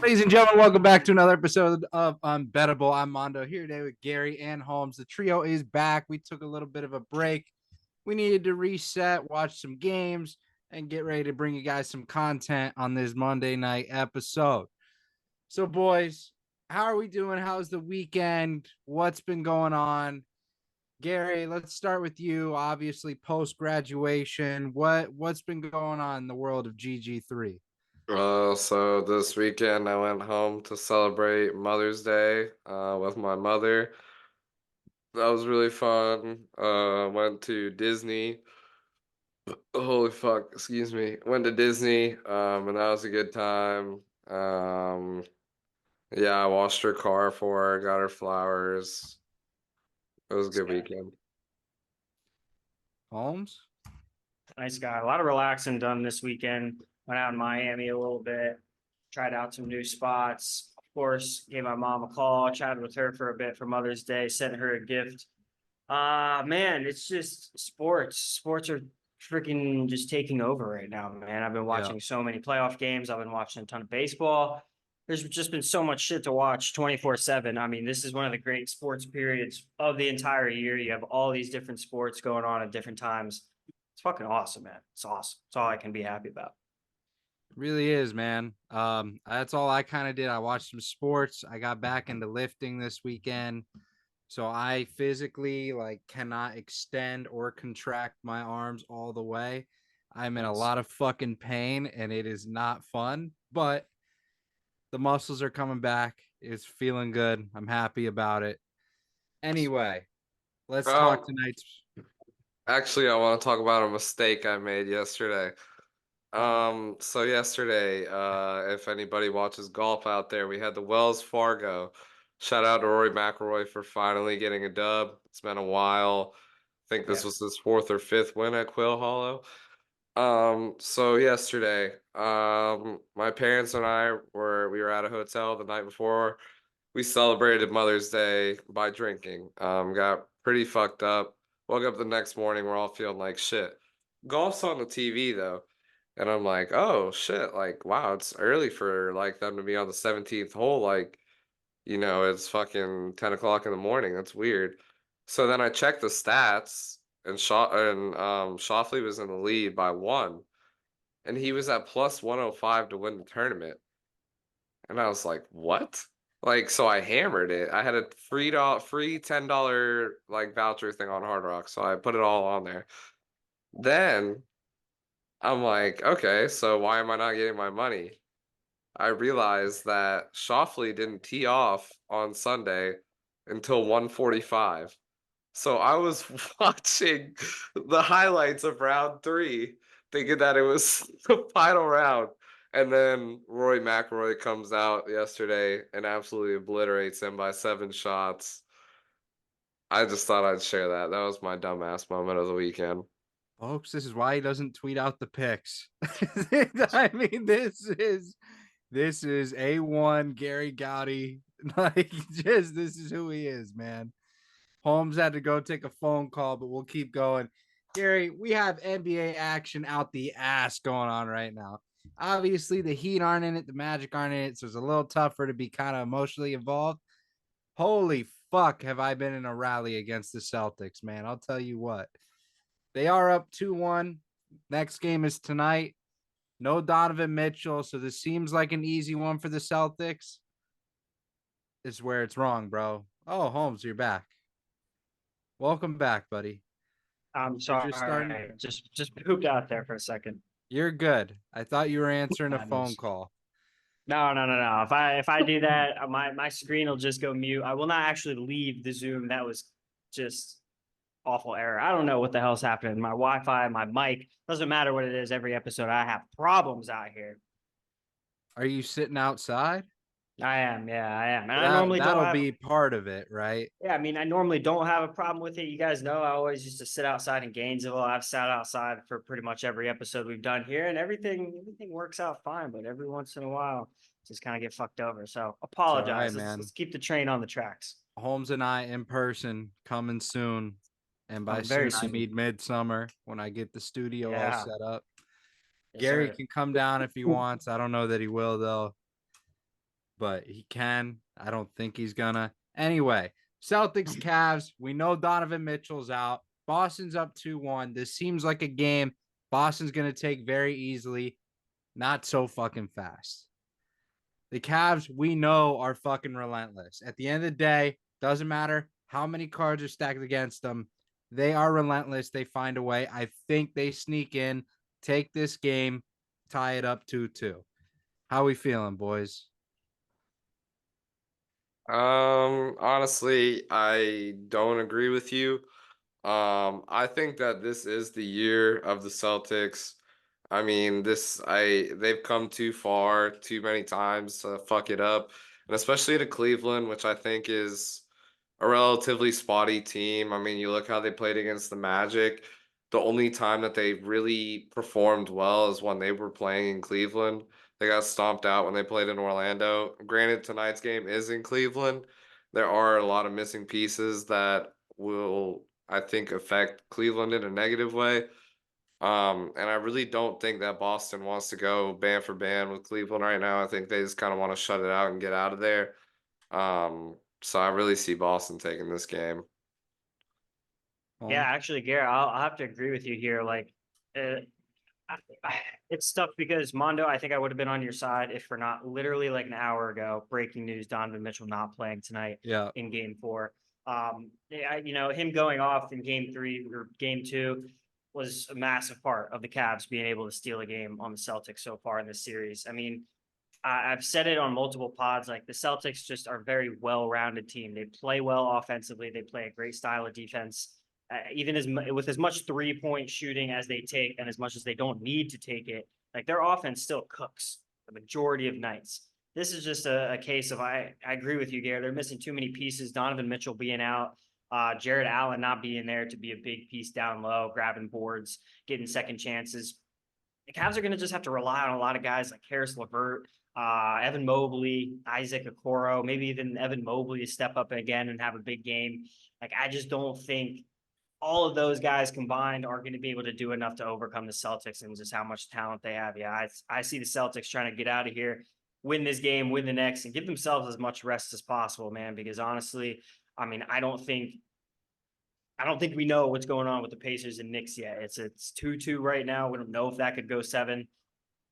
Ladies and gentlemen, welcome back to another episode of Unbettable. I'm Mondo here today with Gary and Holmes. The trio is back. We took a little bit of a break. We needed to reset, watch some games, and get ready to bring you guys some content on this Monday night episode. So, boys, how are we doing? How's the weekend? What's been going on? Gary, let's start with you. Obviously, post graduation, what's been going on in the world of GG3? So this weekend I went home to celebrate Mother's Day with my mother. That was really fun. Went to Disney. Holy fuck, excuse me. Went to Disney, and that was a good time. Yeah, I washed her car for her, got her flowers. It was a good weekend. Holmes? Nice guy. A lot of relaxing done this weekend. Went out in Miami a little bit, tried out some new spots. Of course, gave my mom a call, chatted with her for a bit for Mother's Day, sent her a gift. Man, it's just sports. Sports are freaking just taking over right now, man. I've been Yeah. watching so many playoff games. I've been watching a ton of baseball. There's just been so much shit to watch 24/7. I mean, this is one of the great sports periods of the entire year. You have all these different sports going on at different times. It's fucking awesome, man. It's awesome. It's all I can be happy about. Really is, man. That's all I kind of did. I watched some sports. I got back into lifting this weekend. So I physically like cannot extend or contract my arms all the way. I'm in a Nice. lot of fucking pain and it is not fun, but the muscles are coming back. It's feeling good. I'm happy about it. Anyway, let's talk Um, tonight's. Actually, I want to talk about a mistake I made yesterday. So yesterday, if anybody watches golf out there, we had the Wells Fargo. Shout out to Rory McIlroy for finally getting a dub. It's been a while. I think this Yeah. was his fourth or fifth win at Quail Hollow. So yesterday, my parents and we were at a hotel the night before. We celebrated Mother's Day by drinking. Got pretty fucked up. Woke up the next morning, we're all feeling like shit. Golf's on the TV though. And I'm like, oh shit, like wow, it's early for like them to be on the 17th hole. Like, it's fucking 10 o'clock in the morning. That's weird. So then I checked the stats and Shoffley was in the lead by one. And he was at plus 105 to win the tournament. And I was like, what? Like, so I hammered it. I had a free $10 like voucher thing on Hard Rock, so I put it all on there. Then I'm like, okay, so why am I not getting my money? I realized that Shoffley didn't tee off on Sunday until 1:45. So I was watching the highlights of round three, thinking that it was the final round. And then Rory McIlroy comes out yesterday and absolutely obliterates him by 7 shots. I just thought I'd share that. That was my dumbass moment of the weekend. Folks, this is why he doesn't tweet out the pics. I mean, this is A1 Gary Gowdy. Like, just this is who he is, man. Holmes had to go take a phone call, but we'll keep going. Gary, we have NBA action out the ass going on right now. Obviously, the Heat aren't in it, the Magic aren't in it, so it's a little tougher to be kind of emotionally involved. Holy fuck, have I been in a rally against the Celtics, man? I'll tell you what. They are up 2-1. Next game is tonight. No Donovan Mitchell, so this seems like an easy one for the Celtics. This is where it's wrong, bro. Oh, Holmes, you're back. Welcome back, buddy. I'm We're just starting. sorry. Just pooped out there for a second. You're good. I thought you were answering a Bad phone news. call. No. If I do that, my screen will just go mute. I will not actually leave the Zoom. That was just awful error. I don't know what the hell's happening. My Wi-Fi, my mic, doesn't matter what it is. Every episode I have problems out here. Are you sitting outside? I am, yeah, I am. And I That normally don't that'll have be part of it, right? Yeah, I mean, I normally don't have a problem with it. You guys know I always used to sit outside in Gainesville. I've sat outside for pretty much every episode we've done here, and everything works out fine. But every once in a while, just kind of get fucked over. So It's all right, apologize. Let's man. keep the train on the tracks. Holmes and I in person coming soon. And by Very soon, I soon. mean midsummer when I get the studio all Yeah, set up. yes, Gary sir. can come down if he wants. I don't know that he will, though. but he can. I don't think he's gonna. Anyway, Celtics Cavs. We know Donovan Mitchell's out. Boston's up 2-1. This seems like a game Boston's gonna take very easily. Not so fucking fast. The Cavs, we know, are fucking relentless. At the end of the day, doesn't matter how many cards are stacked against them. They are relentless. They find a way. I think they sneak in, take this game, tie it up 2-2. How we feeling, boys? Honestly, I don't agree with you. I think that this is the year of the Celtics. I mean, they've come too far too many times to fuck it up, and especially to Cleveland, which I think is a relatively spotty team. I mean, you look how they played against the Magic. The only time that they really performed well is when they were playing in Cleveland. They got stomped out when they played in Orlando. Granted, tonight's game is in Cleveland. There are a lot of missing pieces that will, I think, affect Cleveland in a negative way. And I really don't think that Boston wants to go band for band with Cleveland right now. I think they just kind of want to shut it out and get out of there. So I really see Boston taking this game. Yeah, actually, Garrett, I'll have to agree with you here. Like, uh, it's tough because Mondo, I think I would have been on your side if for not literally like an hour ago, breaking news, Donovan Mitchell not playing tonight Yeah. in game 4. Yeah, him going off in game 3 or game 2 was a massive part of the Cavs being able to steal a game on the Celtics so far in this series. I mean, I've said it on multiple pods, like the Celtics just are a very well-rounded team. They play well offensively. They play a great style of defense. Even with as much 3-point shooting as they take and as much as they don't need to take it, like their offense still cooks the majority of nights. This is just a case of, I agree with you, Gary. They're missing too many pieces. Donovan Mitchell being out, Jared Allen not being there to be a big piece down low, grabbing boards, getting second chances. The Cavs are going to just have to rely on a lot of guys like Harris LeVert, Evan Mobley, Isaac Okoro, maybe even Evan Mobley to step up again and have a big game. Like, I just don't think all of those guys combined are going to be able to do enough to overcome the Celtics and just how much talent they have. Yeah, I see the Celtics trying to get out of here, win this game, win the next, and give themselves as much rest as possible, man. Because honestly, I mean, I don't think we know what's going on with the Pacers and Knicks yet. It's 2-2 right now. We don't know if that could go 7.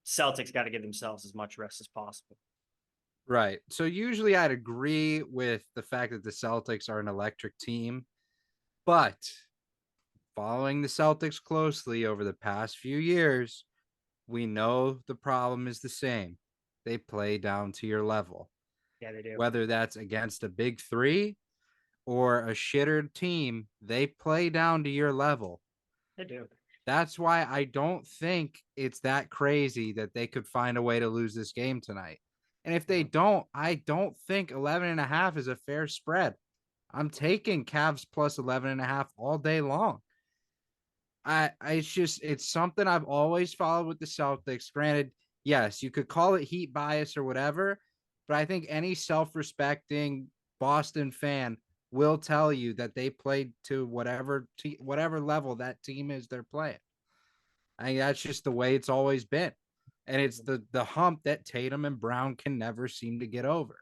Celtics got to give themselves as much rest as possible. Right. So usually I'd agree with the fact that the Celtics are an electric team, but following the Celtics closely over the past few years, we know the problem is the same. They play down to your level. Yeah, they do. Whether that's against a big 3 or a shittered team, they play down to your level. They do. That's why I don't think it's that crazy that they could find a way to lose this game tonight. And if they don't, I don't think 11.5 is a fair spread. I'm taking Cavs plus 11.5 all day long. It's something I've always followed with the Celtics. Granted, yes, you could call it heat bias or whatever, but I think any self-respecting Boston fan will tell you that they played to whatever level that team is they're playing. I think that's just the way it's always been. And it's the hump that Tatum and Brown can never seem to get over.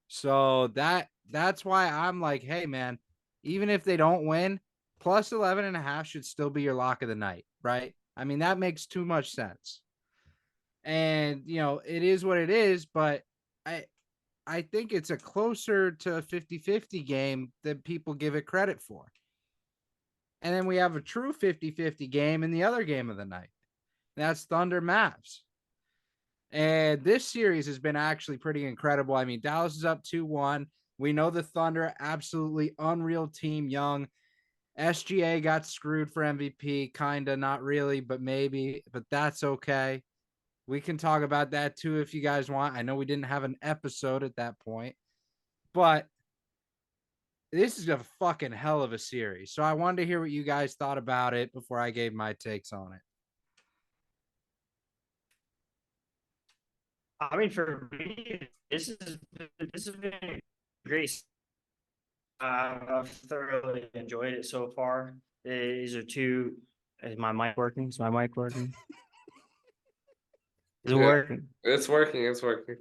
So that's why I'm like, hey man, even if they don't win, plus 11.5 should still be your lock of the night, right? I mean, that makes too much sense. And it is what it is, but I think it's a closer to a 50-50 game than people give it credit for. And then we have a true 50-50 game in the other game of the night. That's Thunder Mavs. And this series has been actually pretty incredible. I mean, Dallas is up 2-1. We know the Thunder, absolutely unreal team, young. SGA got screwed for MVP, kind of, not really, but maybe, but that's okay. We can talk about that too if you guys want. I know we didn't have an episode at that point, but this is a fucking hell of a series. So I wanted to hear what you guys thought about it before I gave my takes on it. I mean, for me, this has been great. I've thoroughly enjoyed it so far. These are two. Is my mic working? Is my mic working? Is it Yeah. working? It's working. It's working.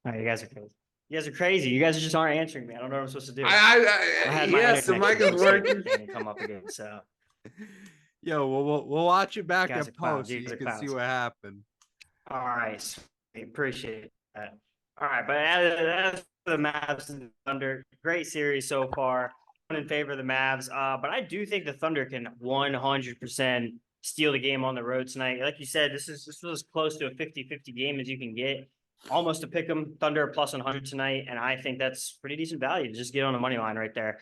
Oh, you guys are crazy. You guys are crazy. You guys just aren't answering me. I don't know what I'm supposed to do. I had my Yes, the internet mic is connection working. thing come up again. So Yo, we'll watch it back guys at are clowns. post so You you guys are can see clowns. what happened. All right, sweet. Appreciate that. All right, but as for the Mavs and Thunder, great series so far. I'm in favor of the Mavs, but I do think the Thunder can 100% steal the game on the road tonight. Like you said, this was as close to a 50-50 game as you can get. Almost to pick them Thunder plus 100 tonight, and I think that's pretty decent value to just get on the money line right there.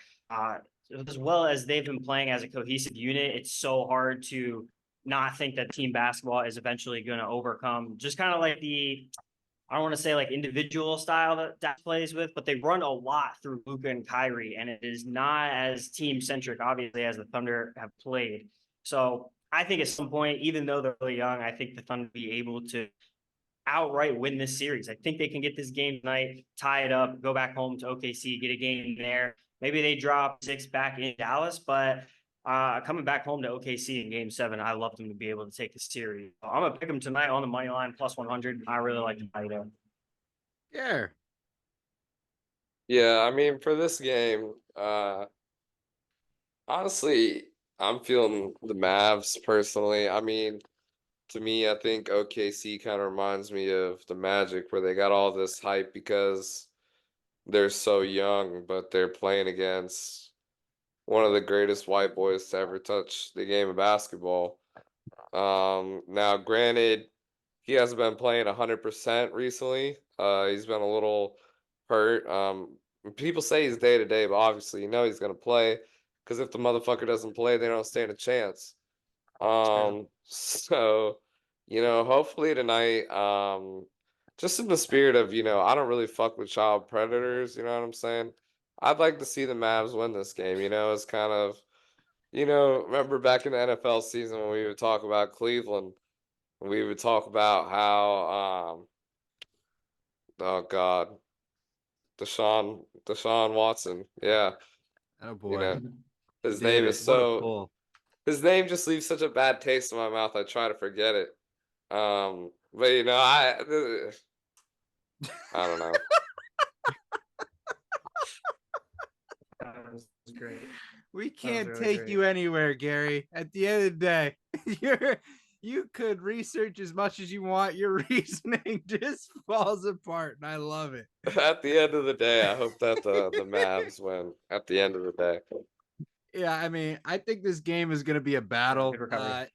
As well as they've been playing as a cohesive unit, it's so hard to not think that team basketball is eventually going to overcome just kind of like I don't want to say like individual style that plays with, but they run a lot through Luka and Kyrie, and it is not as team centric, obviously, as the Thunder have played. So I think at some point, even though they're really young, I think the Thunder will be able to outright win this series. I think they can get this game tonight, tie it up, go back home to OKC, get a game there. Maybe they drop 6 back in Dallas, but coming back home to OKC in Game 7, I love them to be able to take the series. I'm gonna pick them tonight on the money line plus 100. I really like the value there. Yeah. Yeah, I mean, for this game, honestly, I'm feeling the Mavs personally. I mean, to me, I think OKC kind of reminds me of the Magic, where they got all this hype because they're so young, but they're playing against one of the greatest white boys to ever touch the game of basketball. Now, granted, he hasn't been playing 100% recently. He's been a little hurt. People say he's day to day, but obviously, he's gonna play because if the motherfucker doesn't play, they don't stand a chance. So, hopefully tonight, just in the spirit of, I don't really fuck with child predators, you know what I'm saying? I'd like to see the Mavs win this game, it's kind of, remember back in the NFL season when we would talk about Cleveland, we would talk about how, oh God, Deshaun Watson, yeah, Oh you boy. know, his Did name is it. What a so, pull. his name just leaves such a bad taste in my mouth. I try to forget it. But I don't know. That was great. We That was can't really take great. you anywhere, Gary. At the end of the day, you could research as much as you want. Your reasoning just falls apart, and I love it. At the end of the day, I hope that the Mavs win. At the end of the day, Yeah, I mean, I think this game is going to be a Yeah, battle. good recovery.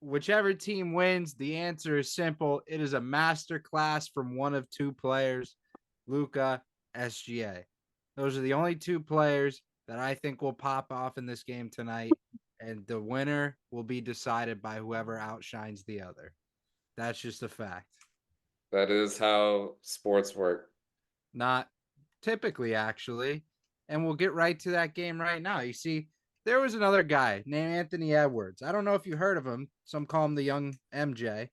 Whichever team wins, the answer is simple. It is a master class from one of two players, Luka, SGA. Those are the only two players that I think will pop off in this game tonight, and the winner will be decided by whoever outshines the other. That's just a fact. that is how sports work. Not typically, actually. And we'll get right to that game right now. You see, there was another guy named Anthony Edwards. I don't know if you heard of him. Some call him the young MJ.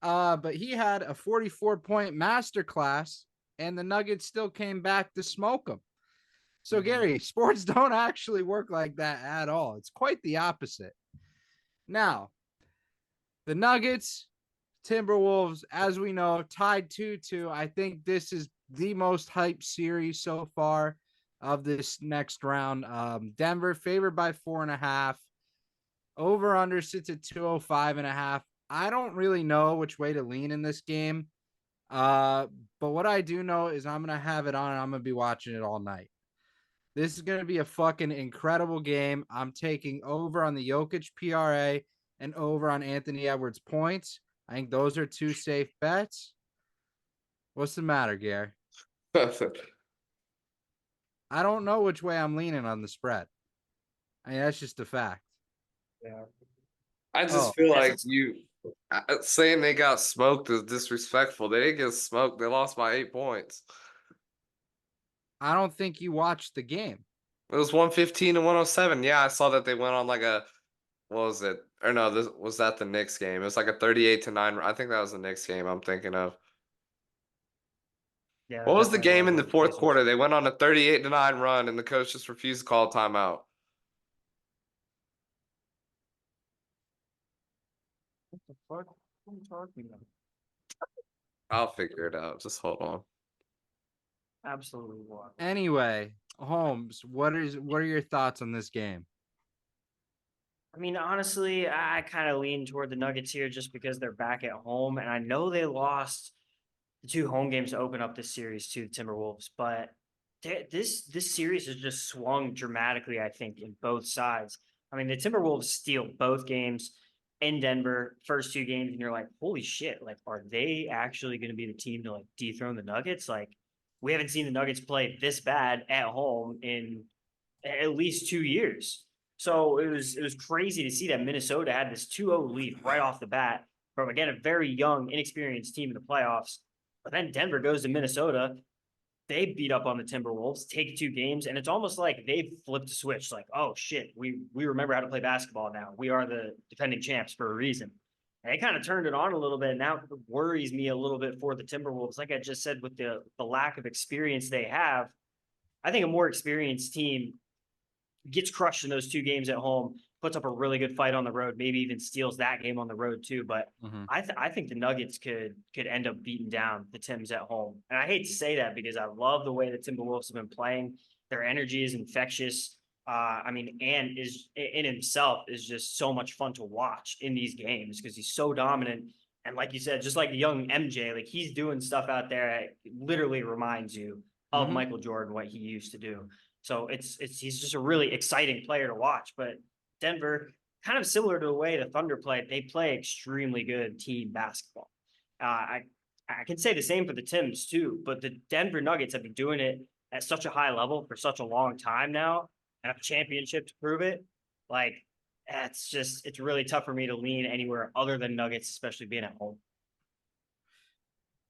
But he had a 44-point masterclass, and the Nuggets still came back to smoke him. So, Gary, sports don't actually work like that at all. It's quite the opposite. Now, the Nuggets, Timberwolves, as we know, tied 2-2. I think this is the most hyped series so far of this next round. Denver favored by 4.5. Over under sits at 205.5. I don't really know which way to lean in this game. But what I do know is I'm gonna have it on and I'm gonna be watching it all night. This is gonna be a fucking incredible game. I'm taking over on the Jokic PRA and over on Anthony Edwards points. I think those are two safe bets. What's the matter, Gary? I don't know which way I'm leaning on the spread. I mean, that's just a fact. Yeah. I Oh, just feel like saying they got smoked is disrespectful. They didn't get smoked. They lost by 8 points. I don't think you watched the game. It was 115 to 107. Yeah, I saw that they went on like a what was it? Or no, this was that the Knicks game. It was like a 38-9. I think that was the Knicks game I'm thinking of. Yeah, What that was the definitely game was in the one of the fourth Pacers. quarter? They went on a 38-9 run and the coach just refused to call a timeout. What the fuck? What are you talking about? I'll figure it out. Just hold on. Absolutely wild. Anyway, Holmes, what are your thoughts on this game? I mean, honestly, I kind of lean toward the Nuggets here just because they're back at home, and I know they lost the two home games to open up this series to the Timberwolves, but this series has just swung dramatically, I think, in both sides. I mean, the Timberwolves steal both games in Denver, first two games, and you're like, holy shit, like, are they actually going to be the team to like dethrone the Nuggets? Like, we haven't seen the Nuggets play this bad at home in at least 2 years. So it was crazy to see that Minnesota had this 2-0 lead right off the bat from again a very young, inexperienced team in the playoffs. But then Denver goes to Minnesota. They beat up on the Timberwolves, take two games, and it's almost like they've flipped a switch. Like, oh shit, we remember how to play basketball now. We are the defending champs for a reason. And they kind of turned it on a little bit. Now it worries me a little bit for the Timberwolves. Like I just said, with the lack of experience they have, I think a more experienced team gets crushed in those two games at home, puts up a really good fight on the road, maybe even steals that game on the road too. But Mhm. I think the Nuggets could end up beating down the Timbs at home. And I hate to say that because I love the way the Timberwolves have been playing. Their energy is infectious. I mean, and is in himself is just so much fun to watch in these games because he's so dominant. And like you said, just like the young MJ, like he's doing stuff out there that literally reminds you of Mhm. Michael Jordan, what he used to do. So it's he's just a really exciting player to watch. But Denver, kind of similar to the way the Thunder play, they play extremely good team basketball. I can say the same for the Timbs too, but the Denver Nuggets have been doing it at such a high level for such a long time now, and have a championship to prove it. Like it's really tough for me to lean anywhere other than Nuggets, especially being at home.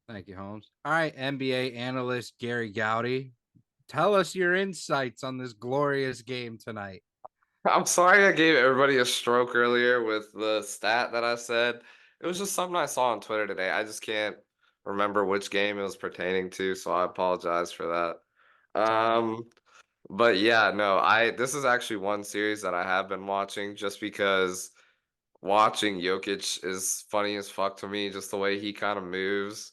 Thank you, Holmes. All right, NBA analyst Gary Gowdy, tell us your insights on this glorious game tonight. I'm sorry I gave everybody a stroke earlier with the stat that I said. It was just something I saw on Twitter today. I just can't remember which game it was pertaining to, so I apologize for that. It's all good. But yeah, no, this is actually one series that I have been watching just because watching Jokic is funny as fuck to me, just the way he kind of moves.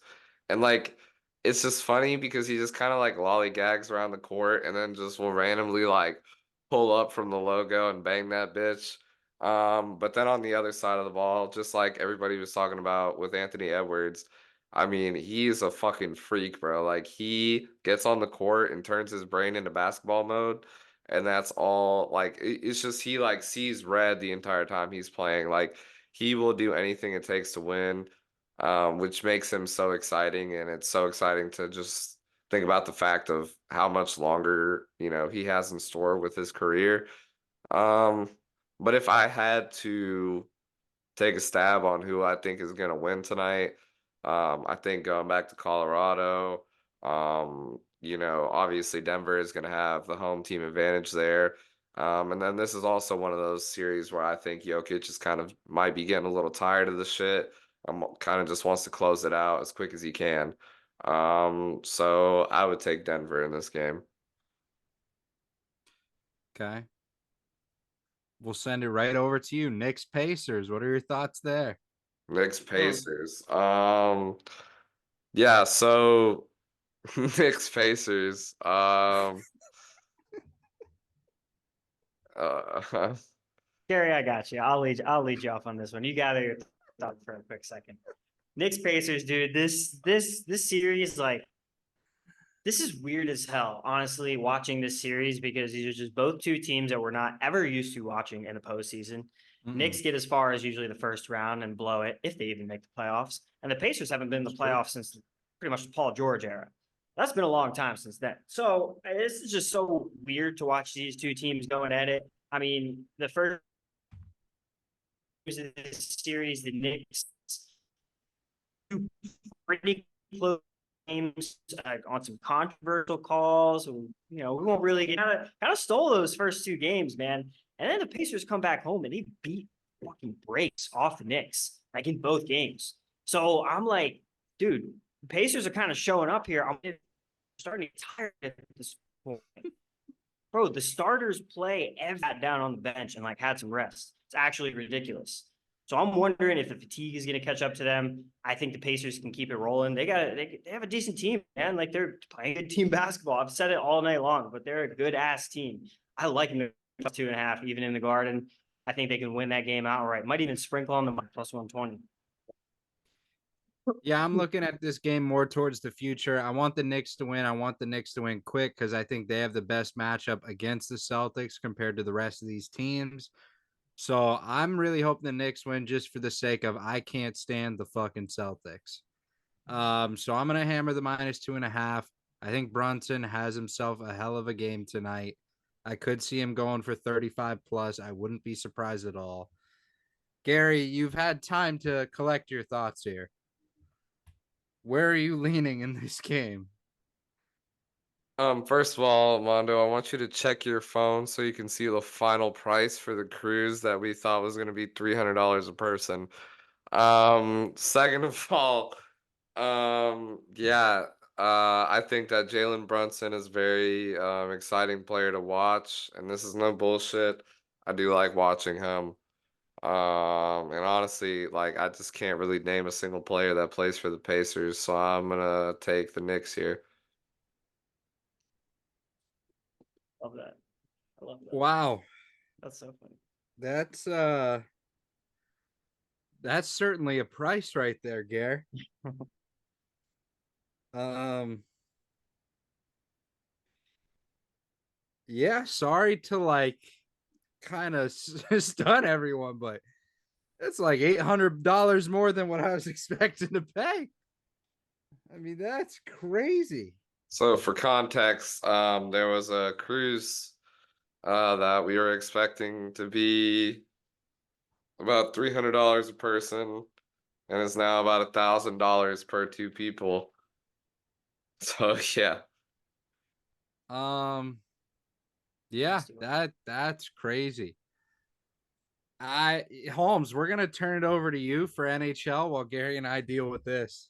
And like it's just funny because he just kind of like lollygags around the court and then just will randomly like pull up from the logo and bang that bitch. But then on the other side of the ball, just like everybody was talking about with Anthony Edwards, I mean, he's a fucking freak, bro. Like he gets on the court and turns his brain into basketball mode, and that's all. Like it's just he like sees red the entire time he's playing. Like he will do anything it takes to win, which makes him so exciting. And it's so exciting to just think about the fact of how much longer he has in store with his career. Um, but if I had to take a stab on who I think is going to win tonight. I think going back to Colorado, obviously Denver is going to have the home team advantage there. And then this is also one of those series where I think Jokic is kind of might be getting a little tired of the shit. Kind of just wants to close it out as quick as he can. So I would take Denver in this game. Okay. We'll send it right over to you. Knicks Pacers. What are your thoughts there? Knicks Pacers. Yeah, so Knicks Pacers. Uh, Gary, I got you. I'll lead you off on this one. You gather your thoughts for a quick second. Knicks Pacers, dude. This series, like, this is weird as hell, honestly, watching this series because these are just both two teams that we're not ever used to watching in the postseason. Mm-mm. Knicks get as far as usually the first round and blow it if they even make the playoffs. And the Pacers haven't been in the That's true. playoffs since pretty much the Paul George era. That's been a long time since then. So this is just so weird to watch these two teams going at it. I mean, the first series, the Knicks pretty close games on some controversial calls. We won't really get kind of stole those first two games, man. And then the Pacers come back home and they beat fucking breaks off the Knicks, like in both games. So I'm like, dude, the Pacers are kind of showing up here. I'm starting to get tired at this point. Bro, the starters play every down on the bench and like had some rest. It's actually ridiculous. So I'm wondering if the fatigue is going to catch up to them. I think the Pacers can keep it rolling. They have a decent team, man. Like they're playing good team basketball. I've said it all night long, but they're a good ass team. I like them 2.5, even in the Garden. I think they can win that game outright. Might even sprinkle on the plus 120. Yeah, I'm looking at this game more towards the future. I want the Knicks to win. I want the Knicks to win quick because I think they have the best matchup against the Celtics compared to the rest of these teams. So I'm really hoping the Knicks win just for the sake of I can't stand the fucking Celtics. So I'm gonna hammer the -2.5. I think Brunson has himself a hell of a game tonight. I could see him going for 35 plus. I wouldn't be surprised at all. Gary, you've had time to collect your thoughts here. Where are you leaning in this game? First of all, Mondo, I want you to check your phone so you can see the final price for the cruise that we thought was going to be $300 a person. Second of all, yeah, I think that Jalen Brunson is very exciting player to watch, and this is no bullshit. I do like watching him. And honestly, like I just can't really name a single player that plays for the Pacers, so I'm gonna take the Knicks here. Love that. I love that. Wow. That's so funny. That's certainly a price right there, Gare. Um yeah, sorry to like kind of stun everyone, but it's like $800 more than what I was expecting to pay. I mean, that's crazy. So for context, there was a cruise that we were expecting to be about $300 a person, and it's now about $1,000 per two people. So yeah. Yeah, that's crazy. Holmes, we're gonna turn it over to you for NHL while Gary and I deal with this.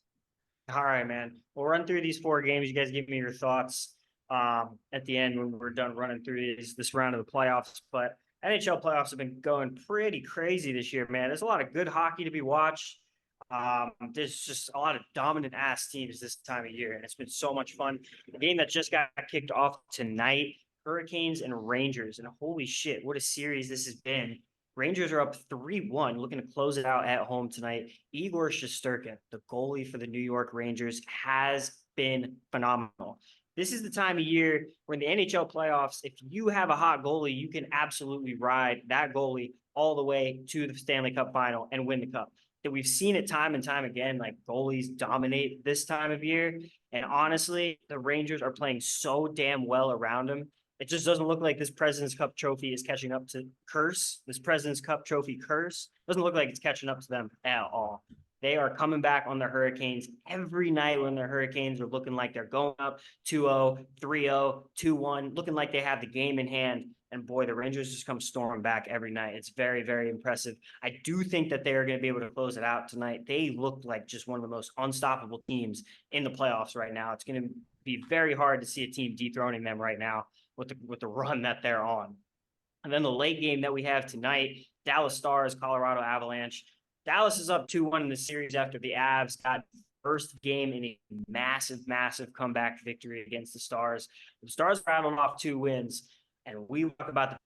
All right, man. We'll run through these 4 games. You guys give me your thoughts at the end when we're done running through this round of the playoffs. But NHL playoffs have been going pretty crazy this year, man. There's a lot of good hockey to be watched. There's just a lot of dominant ass teams this time of year, and it's been so much fun. The game that just got kicked off tonight, Hurricanes and Rangers, and holy shit, what a series this has been. Rangers are up 3-1, looking to close it out at home tonight. Igor Shesterkin, the goalie for the New York Rangers, has been phenomenal. This is the time of year when the NHL playoffs, if you have a hot goalie, you can absolutely ride that goalie all the way to the Stanley Cup final and win the cup. That we've seen it time and time again, like goalies dominate this time of year. And honestly, the Rangers are playing so damn well around them. It just doesn't look like this President's Cup trophy is catching up to curse. This President's Cup trophy curse doesn't look like it's catching up to them at all. They are coming back on the Hurricanes every night when the Hurricanes are looking like they're going up 2-0, 3-0, 2-1, looking like they have the game in hand. And boy, the Rangers just come storming back every night. It's very, very impressive. I do think that they are going to be able to close it out tonight. They look like just one of the most unstoppable teams in the playoffs right now. It's going to be very hard to see a team dethroning them right now with the run that they're on. And then the late game that we have tonight, Dallas Stars, Colorado Avalanche. Dallas is up 2-1 in the series after the Avs got first game in a massive, massive comeback victory against the Stars. The Stars rattled off 2 wins, and we talk about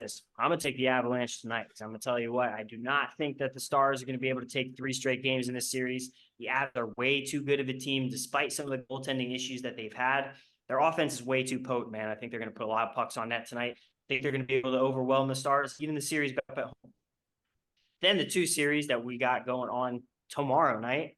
this. I'm going to take the Avalanche tonight because I'm going to tell you what, I do not think that the Stars are going to be able to take 3 straight games in this series. The Avs are way too good of a team despite some of the goaltending issues that they've had. Their offense is way too potent, man. I think they're going to put a lot of pucks on net tonight. I think they're going to be able to overwhelm the Stars, even the series back at home. Then the 2 series that we got going on tomorrow night,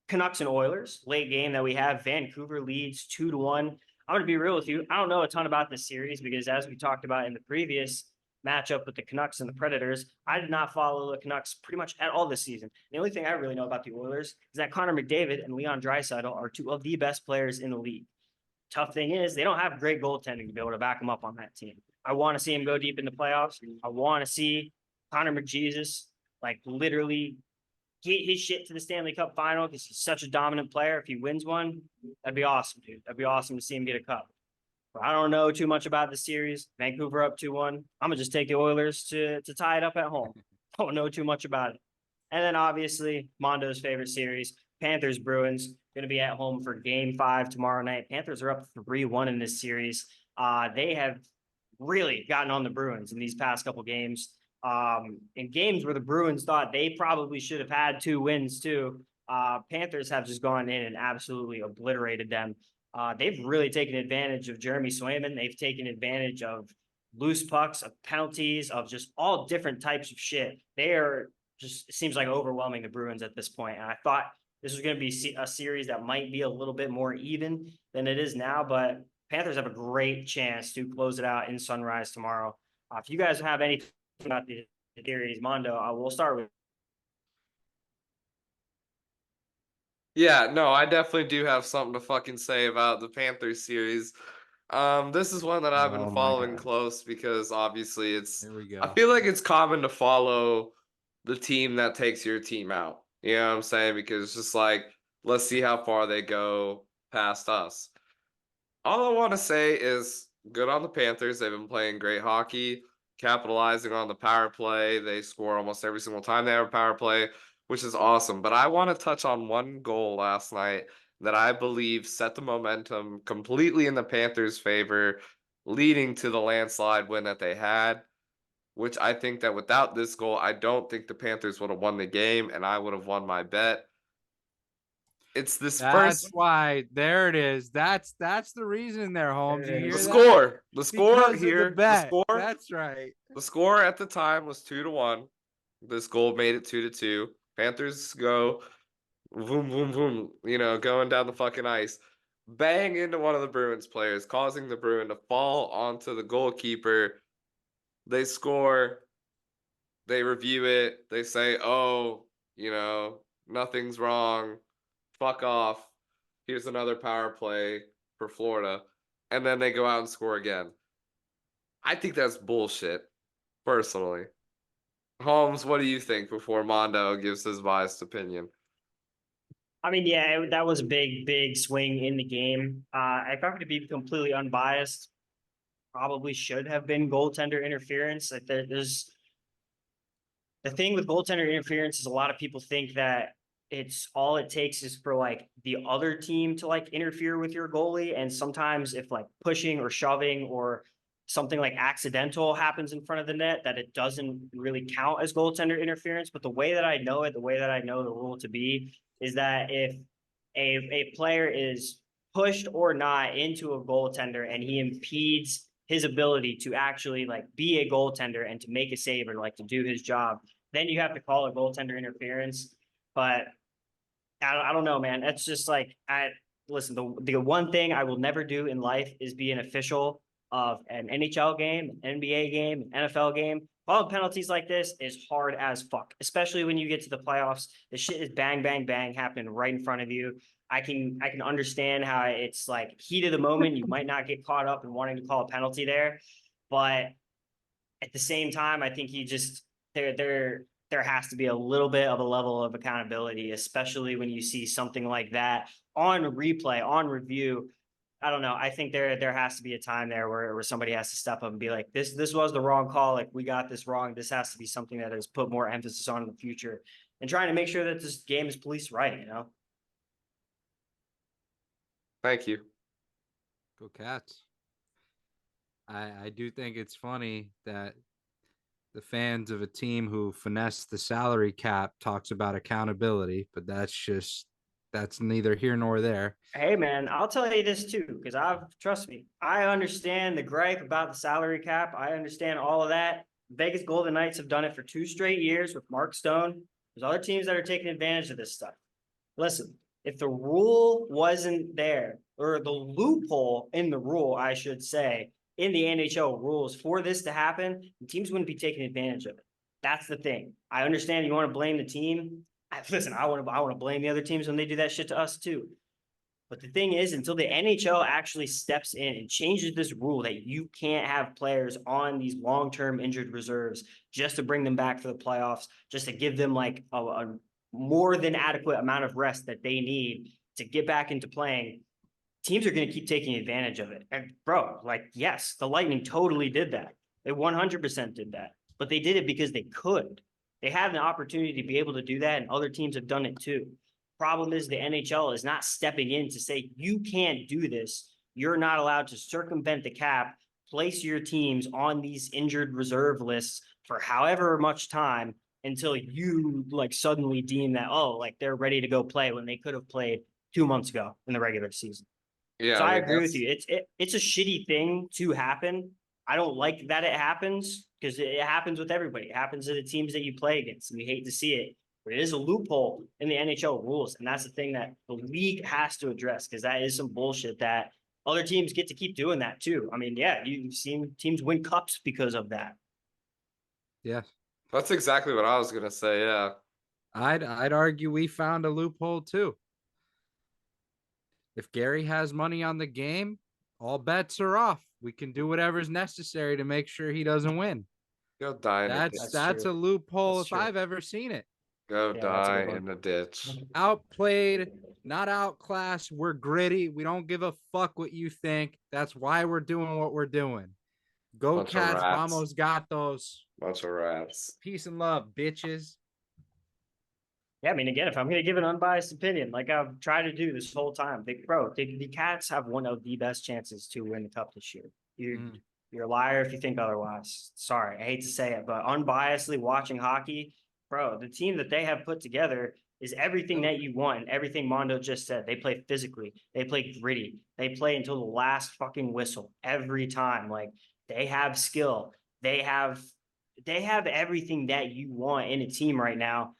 Canucks and Oilers, late game that we have. Vancouver leads 2-1. I'm going to be real with you. I don't know a ton about this series because as we talked about in the previous matchup with the Canucks and the Predators, I did not follow the Canucks pretty much at all this season. The only thing I really know about the Oilers is that Connor McDavid and Leon Draisaitl are 2 of the best players in the league. Tough thing is they don't have great goaltending to be able to back them up on that team. I want to see him go deep in the playoffs. I want to see Connor McJesus like literally get his shit to the Stanley Cup final because he's such a dominant player. If he wins one, that'd be awesome, dude. That'd be awesome to see him get a cup. But I don't know too much about the series. Vancouver up 2-1. I'm gonna just take the Oilers to tie it up at home. Don't know too much about it. And then obviously Mondo's favorite series, Panthers Bruins, going to be at home for Game 5 tomorrow night. Panthers are up 3-1 in this series. They have really gotten on the Bruins in these past couple games. In games where the Bruins thought they probably should have had 2 wins too. Panthers have just gone in and absolutely obliterated them. They've really taken advantage of Jeremy Swayman. They've taken advantage of loose pucks, of penalties, of just all different types of shit. They are just, it seems like overwhelming the Bruins at this point. And I thought this was going to be a series that might be a little bit more even than it is now, but Panthers have a great chance to close it out in Sunrise tomorrow. If you guys have anything about the series, Mondo, we'll start with. Yeah, no, I definitely do have something to fucking say about the Panthers series. This is one that I've been Oh my following God. close because obviously Here we I go. feel like it's common to follow the team that takes your team out. You know what I'm saying? Because it's just like, let's see how far they go past us. All I want to say is good on the Panthers. They've been playing great hockey, capitalizing on the power play. They score almost every single time they have a power play, which is awesome. But I want to touch on one goal last night that I believe set the momentum completely in the Panthers' favor, leading to the landslide win that they had. Which I think that without this goal, I don't think the Panthers would have won the game, and I would have won my bet. It's this That's first why. There it is. That's the reason there, Holmes. You There it the hear is. that? score Because of the here, the bet. score That's right. The score at the time was 2-1. This goal made it 2-2. Panthers go boom, boom, boom, going down the fucking ice. Bang into one of the Bruins players, causing the Bruin to fall onto the goalkeeper. They score. They review it. They say, oh, nothing's wrong. Fuck off. Here's another power play for Florida. And then they go out and score again. I think that's bullshit, personally. Holmes, what do you think before Mondo gives his biased opinion? I mean, yeah, that was a big swing in the game. If I'm to be completely unbiased, probably should have been goaltender interference. Like there's the thing with goaltender interference is a lot of people think that it's all it takes is for like the other team to like interfere with your goalie. And sometimes if like pushing or shoving or something like accidental happens in front of the net, that it doesn't really count as goaltender interference. But the way that I know it, the way that I know the rule to be is that if a player is pushed or not into a goaltender and he impedes his ability to actually like be a goaltender and to make a save or like to do his job, then you have to call a goaltender interference. But I don't know, man. That's just like listen. The one thing I will never do in life is be an official of an NHL game, an NBA game, an NFL game. Calling penalties like this is hard as fuck, especially when you get to the playoffs. The shit is bang, bang, bang happening right in front of you. I can understand how it's like heat of the moment. You might not get caught up in wanting to call a penalty there, but at the same time, I think he just there has to be a little bit of a level of accountability, especially when you see something like that on replay, on review. I don't know. I think there has to be a time there where somebody has to step up and be like, this was the wrong call. Like we got this wrong. This has to be something that is put more emphasis on in the future and trying to make sure that this game is policed right, you know? Thank you. Go Cats. I do think it's funny that the fans of a team who finessed the salary cap talks about accountability, but that's neither here nor there. Hey man, I'll tell you this too, because trust me, I understand the gripe about the salary cap. I understand all of that. Vegas Golden Knights have done it for 2 straight years with Mark Stone. There's other teams that are taking advantage of this stuff. Listen, if the rule wasn't there, or the loophole in the rule, I should say, in the NHL rules for this to happen, the teams wouldn't be taking advantage of it. That's the thing. I understand you want to blame the team. Listen, I want to blame the other teams when they do that shit to us too. But the thing is, until the NHL actually steps in and changes this rule that you can't have players on these long-term injured reserves just to bring them back for the playoffs, just to give them like a more than adequate amount of rest that they need to get back into playing, teams are going to keep taking advantage of it. And bro, like, yes, the Lightning totally did that. They 100% did that, but they did it because they could. They had an opportunity to be able to do that, and other teams have done it too. Problem is the NHL is not stepping in to say, you can't do this. You're not allowed to circumvent the cap, place your teams on these injured reserve lists for however much time until you like suddenly deem that, oh, like they're ready to go play when they could have played 2 months ago in the regular season. Yeah, So I I mean agree with you. It's a shitty thing to happen. I don't like that it happens because it happens with everybody. It happens to the teams that you play against, and we hate to see it. But it is a loophole in the NHL rules, and that's the thing that the league has to address because that is some bullshit that other teams get to keep doing that too. I mean, yeah, you've seen teams win cups because of that. Yeah. that's exactly what I was gonna say. Yeah. I'd argue we found a loophole too. If Gary has money on the game, all bets are off. We can do whatever's necessary to make sure he doesn't win. Go die in a ditch. That's true. a loophole That's if true. I've ever seen it. Go Yeah, that's a die good one. in a ditch. Outplayed, not outclassed. We're gritty. We don't give a fuck what you think. That's why we're doing what we're doing. Go Bunch of Cats, rats. vamos gatos. Bunch of rats. Peace and love, bitches. Yeah, I mean, again, if I'm going to give an unbiased opinion, like I've tried to do this whole time, the Cats have one of the best chances to win the cup this year. You're a liar if you think otherwise. Sorry, I hate to say it, but unbiasedly watching hockey, bro, the team that they have put together is everything that you want. Everything Mondo just said. They play physically. They play gritty. They play until the last fucking whistle every time. Like they have skill. They have everything that you want in a team right now.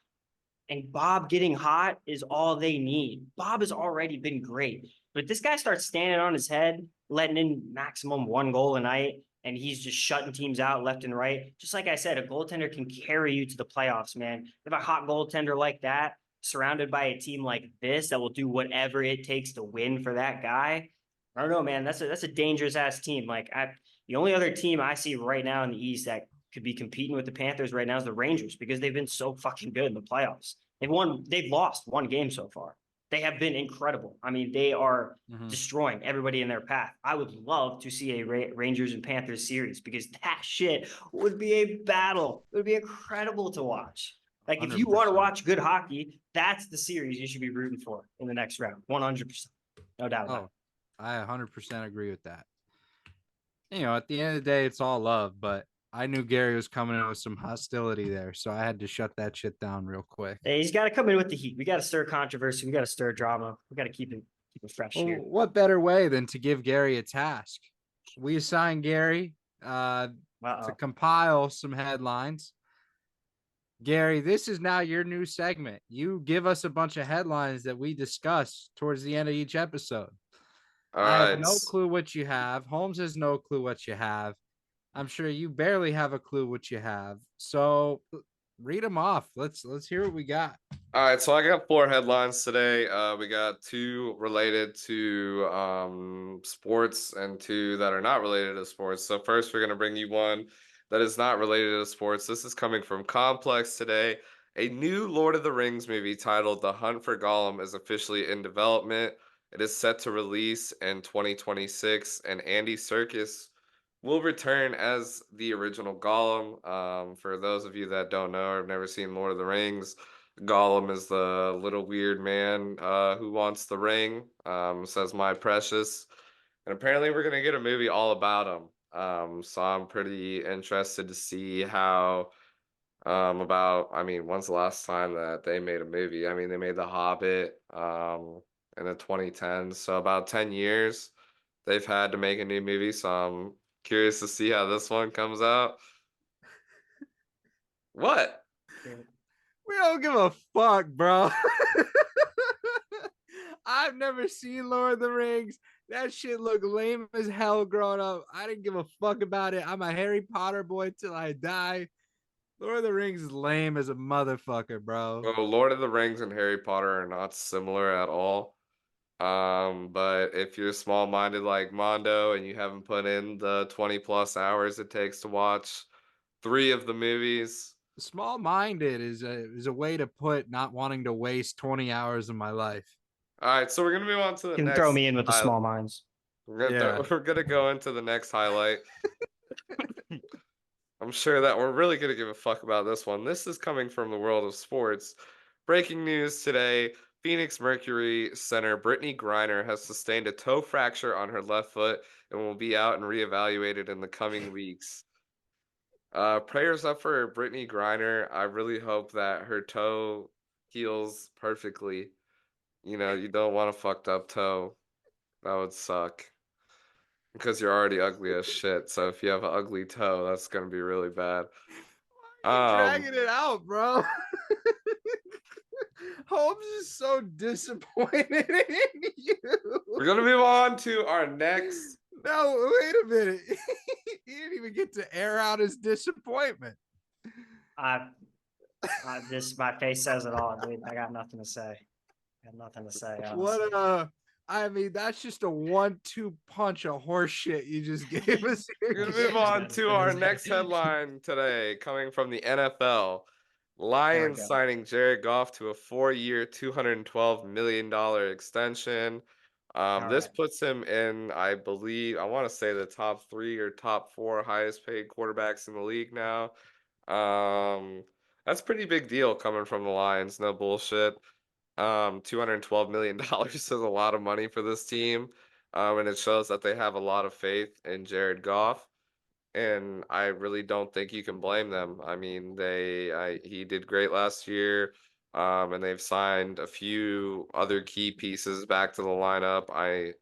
And Bob getting hot is all they need. Bob has already been great. But if this guy starts standing on his head, letting in maximum 1 goal a night, and he's just shutting teams out left and right, just like I said, a goaltender can carry you to the playoffs, man. If a hot goaltender like that, surrounded by a team like this that will do whatever it takes to win for that guy, I don't know, man. That's a dangerous ass team. The only other team I see right now in the East that could be competing with the Panthers right now is the Rangers because they've been so fucking good in the playoffs. They've lost one game so far. They have been incredible. I mean, they are destroying everybody in their path. I would love to see a Rangers and Panthers series because that shit would be a battle. It would be incredible to watch. Like, if you want to 100%. watch good hockey, that's the series you should be rooting for in the next round. 100%. No doubt about it. I 100% agree with that. You know, at the end of the day, it's all love, but I knew Gary was coming in with some hostility there, so I had to shut that shit down real quick. Hey, he's got to come in with the heat. We got to stir controversy. We got to stir drama. We got to keep it fresh Well, here. what better way than to give Gary a task? We assigned Gary to compile some headlines. Gary, this is now your new segment. You give us a bunch of headlines that we discuss towards the end of each episode. I have no clue what you have. Holmes has no clue what you have. I'm sure you barely have a clue what you have. So read them off. Let's hear what we got. All right, so I got 4 headlines today. We got 2 related to sports and 2 that are not related to sports. So first, we're gonna bring you one that is not related to sports. This is coming from Complex today. A new Lord of the Rings movie titled The Hunt for Gollum is officially in development. It is set to release in 2026, and Andy Serkis will return as the original Gollum. For those of you that don't know or have never seen Lord of the Rings, Gollum is the little weird man who wants the ring, says my precious. And apparently we're going to get a movie all about him. So I'm pretty interested to see how when's the last time that they made a movie? I mean, they made The Hobbit in the 2010s, so about 10 years they've had to make a new movie, so I'm curious to see how this one comes out. What? We don't give a fuck, bro. I've never seen Lord of the Rings. That shit looked lame as hell growing up. I didn't give a fuck about it. I'm a Harry Potter boy till I die. Lord of the Rings is lame as a motherfucker, bro. Well, Lord of the Rings and Harry Potter are not similar at all. But if you're small-minded like Mondo and you haven't put in the 20 plus hours it takes to watch 3 of the movies, Small-minded is a way to put not wanting to waste 20 hours of my life. all right, so we're gonna move on to the You can next. throw me in with the small minds. We're gonna go into the next highlight. I'm I'm sure that we're really going to give a fuck about this one. This is coming from the world of sports. Breaking news today, Phoenix Mercury center Brittany Griner has sustained a toe fracture on her left foot and will be out and reevaluated in the coming weeks. Prayers up for Brittany Griner. I really hope that her toe heals perfectly. You know, you don't want a fucked up toe. That would suck. Because you're already ugly as shit. So if you have an ugly toe, that's gonna be really bad. You're dragging it out, bro. Holmes is so disappointed in you. We're gonna move on to our next. No, wait a minute. He didn't even get to air out his disappointment. This my face says it all, dude. I got nothing to say. I got nothing to say. Honestly. What I mean, that's just a 1-2 punch of horse shit you just gave us. We're gonna move on to our next headline today, coming from the NFL. Lions signing Jared Goff to a 4-year, $212 million extension. This puts him in, I believe, I want to say the top 3 or top 4 highest paid quarterbacks in the league now. That's a pretty big deal coming from the Lions, no bullshit. $212 million is a lot of money for this team. And it shows that they have a lot of faith in Jared Goff. And I really don't think you can blame them. I mean, he did great last year. And they've signed a few other key pieces back to the lineup. I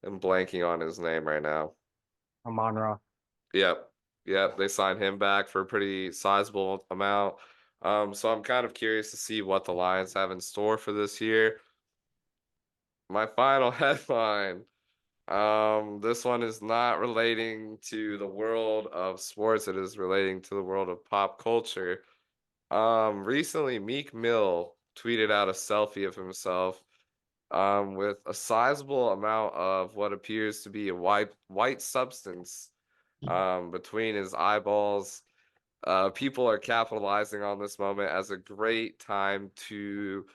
am blanking on his name right now. Amon-Ra. Yep. They signed him back for a pretty sizable amount. So I'm kind of curious to see what the Lions have in store for this year. My final headline. This one is not relating to the world of sports. It is relating to the world of pop culture. Recently, Meek Mill tweeted out a selfie of himself, with a sizable amount of what appears to be a white substance, between his eyeballs. People are capitalizing on this moment as a great time to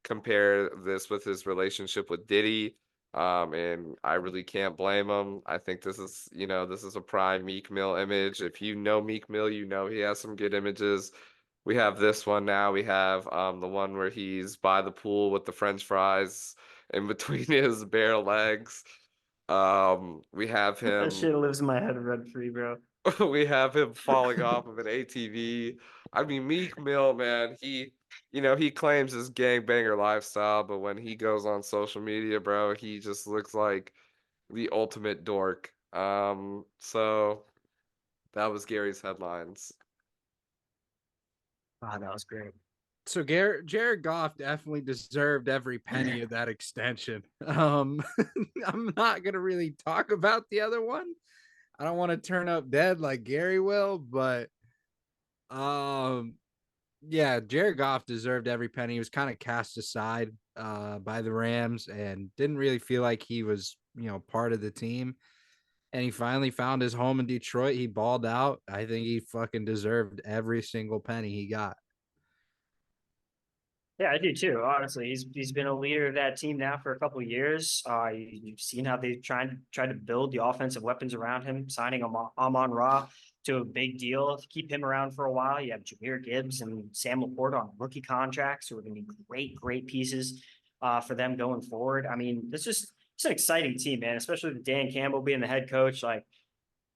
compare this with his relationship with Diddy. And I really can't blame him. I think this is a prime Meek Mill image. If you know Meek Mill, you know he has some good images. We have this one now. We have the one where he's by the pool with the French fries in between his bare legs. We have him. That shit lives in my head rent free, bro. We have him falling off of an ATV. I mean, Meek Mill, man, he claims his gangbanger lifestyle, but when he goes on social media, bro, he just looks like the ultimate dork. So that was Gary's headlines. Wow, that was great. So Jared Goff definitely deserved every penny of that extension. I'm not gonna really talk about the other one. I don't want to turn up dead like Gary will, but yeah, Jared Goff deserved every penny. He was kind of cast aside by the Rams and didn't really feel like he was, part of the team. And he finally found his home in Detroit. He balled out. I think he fucking deserved every single penny he got. Yeah, I do too. Honestly, he's been a leader of that team now for a couple of years. You've seen how they've tried to build the offensive weapons around him, signing Amon-Ra to a big deal to keep him around for a while. You have Jahmyr Gibbs and Sam Laporta on rookie contracts, who are going to be great pieces for them going forward. I mean, it's an exciting team, man. Especially with Dan Campbell being the head coach. Like,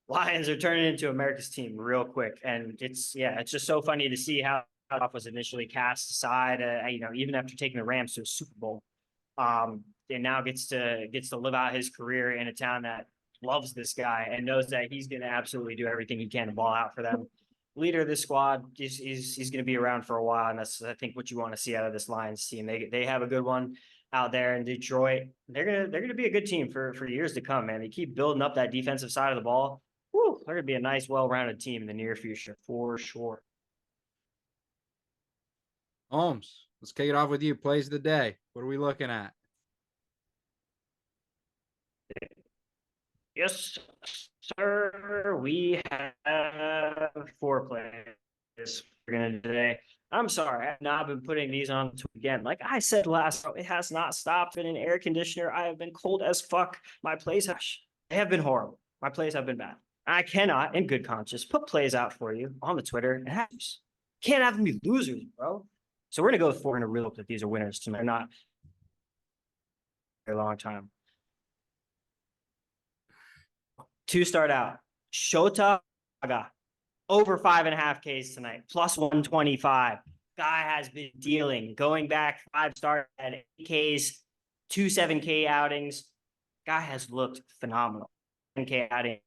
Lions are turning into America's team real quick, and it's just so funny to see how Goff was initially cast aside, even after taking the Rams to a Super Bowl, and now gets to live out his career in a town that loves this guy and knows that he's going to absolutely do everything he can to ball out for them. Leader of the squad, he's going to be around for a while, and that's, I think, what you want to see out of this Lions team. They have a good one out there in Detroit. They're gonna be a good team for years to come, man. They keep building up that defensive side of the ball. Woo, they're gonna be a nice, well-rounded team in the near future for sure. Holmes, let's kick it off with you. Plays of the day. What are we looking at? Yes, sir. We have 4 players we're gonna today. I'm sorry, I've not been putting these on again. Like I said last, it has not stopped in an air conditioner. I have been cold as fuck. My plays have been horrible. My plays have been bad. I cannot, in good conscience, put plays out for you on the Twitter and have can't have them be losers, bro. So we're gonna go for in a real that these are winners tonight, not a long time. To start out, Shota Aga, over 5.5 Ks tonight, plus 125. Guy has been dealing, going back 5 stars at 8 Ks, 2 7K outings. Guy has looked phenomenal. 10K outing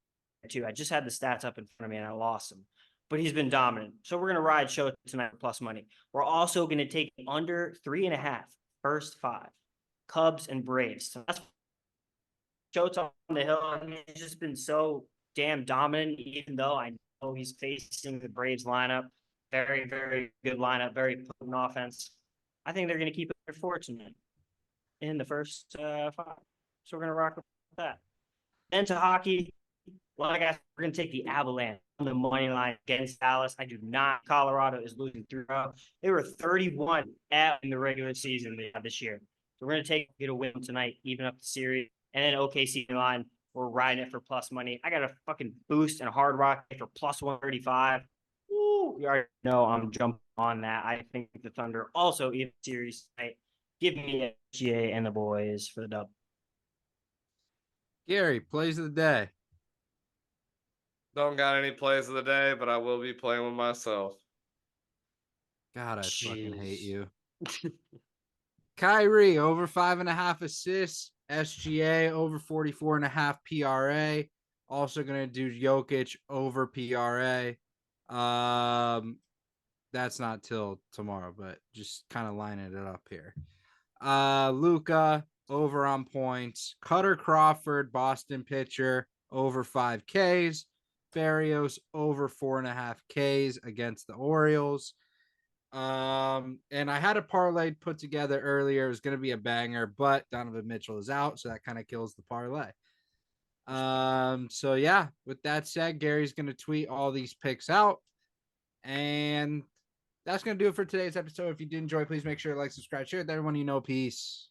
too. I just had the stats up in front of me and I lost him, but he's been dominant. So we're gonna ride Shota tonight plus money. We're also gonna take under 3.5 first 5 Cubs and Braves. So that's Shota on the hill. I mean, he's just been so damn dominant, even though I know he's facing the Braves lineup. Very, very good lineup, very potent offense. I think they're going to keep it fortunate in the first 5. So we're going to rock with that. Then to hockey, like I said, we're going to take the Avalanche on the money line against Dallas. I do not. Colorado is losing 3-0. They were 31 in the regular season this year. So we're going to get a win tonight, even up the series. And then OKC line, we're riding it for plus money. I got a fucking boost and Hard Rock for plus 135. Woo! You already know I'm jumping on that. I think the Thunder also in the series tonight. Give me SGA and the boys for the dub. Gary, plays of the day. Don't got any plays of the day, but I will be playing with myself. God, I fucking hate Jeez. you. Kyrie over 5.5 assists. SGA over 44.5 PRA. Also gonna do Jokic over PRA. That's not till tomorrow, but just kind of lining it up here. Luka over on points. Cutter Crawford, Boston pitcher, over 5 Ks. Barrios over 4.5 Ks against the Orioles. And I had a parlay put together earlier. It was going to be a banger, but Donovan Mitchell is out, so that kind of kills the parlay. So yeah, with that said, Gary's going to tweet all these picks out, and that's going to do it for today's episode. If you did enjoy, please make sure to like, subscribe, share with everyone you know. Peace.